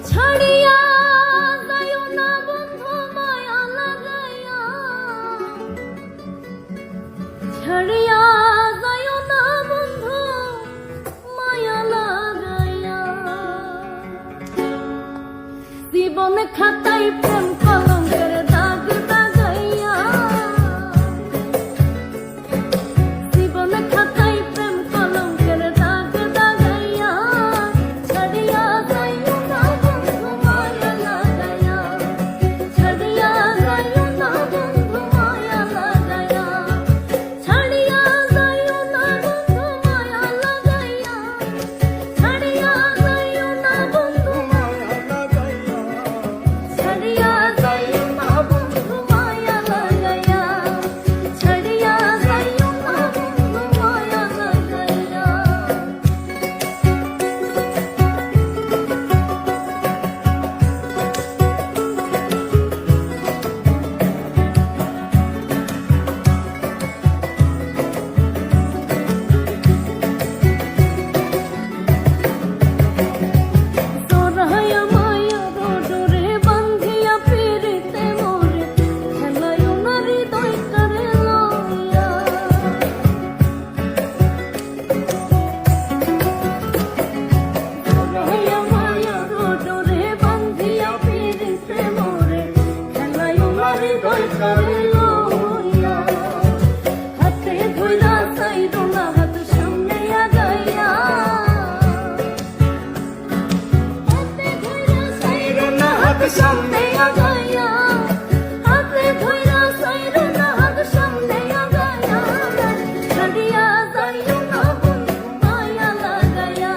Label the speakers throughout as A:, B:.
A: ছাড়িয়া যাইও না বন্ধু মায়া লাগাইয়া, ছাড়িয়া যাইও না বন্ধু মায়া লাগাইয়া। জীবনে খাতাই প্রেম কলঙ্কের দাগ দাগাইয়া, জীবনে খাতাই প্রেম কলঙ্কের দাগ দাগাইয়া। ছাড়িয়া যাইও না বন্ধু মায়া লাগাইয়া, ছাড়িয়া যাইও না বন্ধু মায়া লাগাইয়া, ছাড়িয়া যাইও না বন্ধু মায়া লাগাইয়া, ছাড়িয়া যাইও না বন্ধু মায়া লাগাইয়া, ছাড়িয়া যাইও না বন্ধু মায়া লাগাইয়া, ছাড়িয়া যাইও না বন্ধু মায়া লাগাইয়া। তোরায়া মায়া ডোরে বান্ধিয়া পিরিতে মোরে, খেলায়ও না হৃদয় করে লইয়া। তোরায়া মায়া ডোরে বান্ধিয়া পিরিতে মোরে, খেলায়ও না হৃদয় করে লইয়া। হাতে ধইরা চাইরো না হাত সামনে আগাইয়া, হাতে ধইরা চাইরো না হাত সামনে আগাইয়া, হাতে ধইরা চাইরো না হাত সামনে আগাইয়া। ছাড়িয়া যাইও না বন্ধু মায়া লাগাইয়া,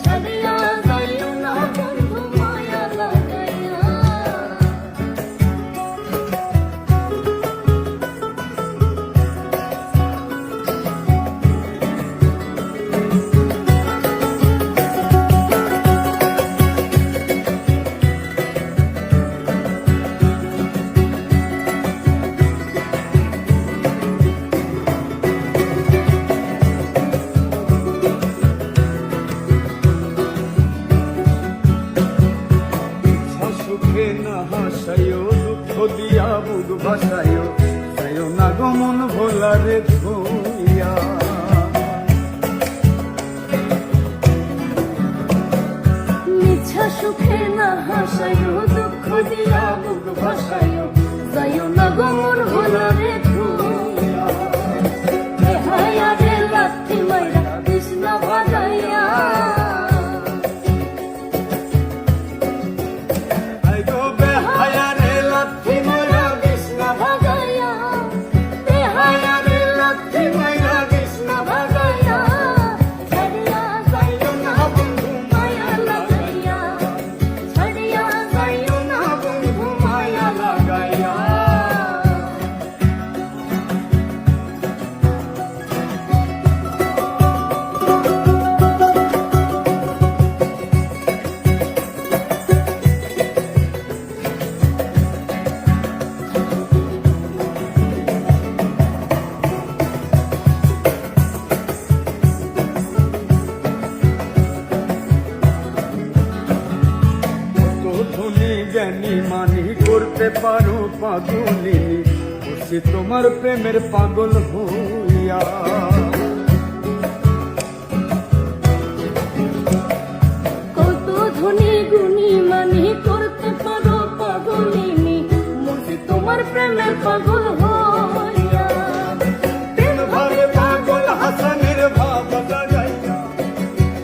A: ছাড়িয়া যাইও না বন্ধু মায়া লাগাইয়া।
B: সুখে না হাসাইও, দুঃখ দিয়া বুক ভাসাইও, যাইও না গমন ভোলারে ধুইয়া।
A: মিছা সুখে না হাসাইও, দুঃখ দিয়া বুক ভাসাইও, যাইও না গমন ভোলারে ধুইয়া। বেহায়া রে লাথি মাইরা কৃষ্ণ ভাগাইয়া,
B: আই গো বেহায়া রে লাথি মাইরা কৃষ্ণ
A: ভাগাইয়া, বেহায়া রে লাথি মাইরা কৃষ্ণ ভাগাইয়া। ছাড়িয়া যাইও না বন্ধু মায়া লাগাইয়া, ছাড়িয়া যাইও না বন্ধু মায়া লাগাইয়া।
B: তো ধনী জ্ঞানী মানি করতে পারো পাগলিনী, বসে তোমার প্রেমের পাগল হইয়া।
A: কত ধনী গুণী মানি করতে পারো পাগলিনী, মনে তোমার প্রেমের পাগল হইয়া।
B: প্রেম ভাবে পাগল হাসানের ভাব জাগাইয়া,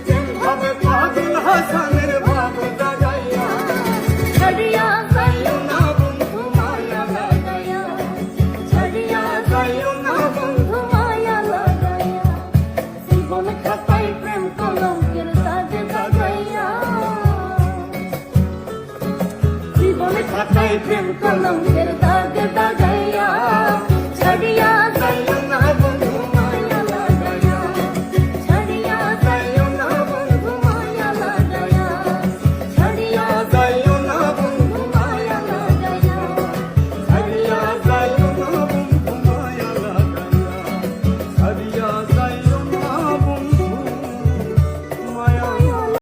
B: প্রেম ভাবে পাগল হাসানের ভাব জাগাইয়া।
A: ছাড়িয়া যাইও না বন্ধু মায়া লাগাইয়া, ছাড়িয়া যাইও না বন্ধু মায়া লাগাইয়া। জীবন খাতায় প্রেম কলঙ্কের দাগ দাগাইয়া, জীবন খাতায় প্রেম কলঙ্কের দাগ দাগাইয়া।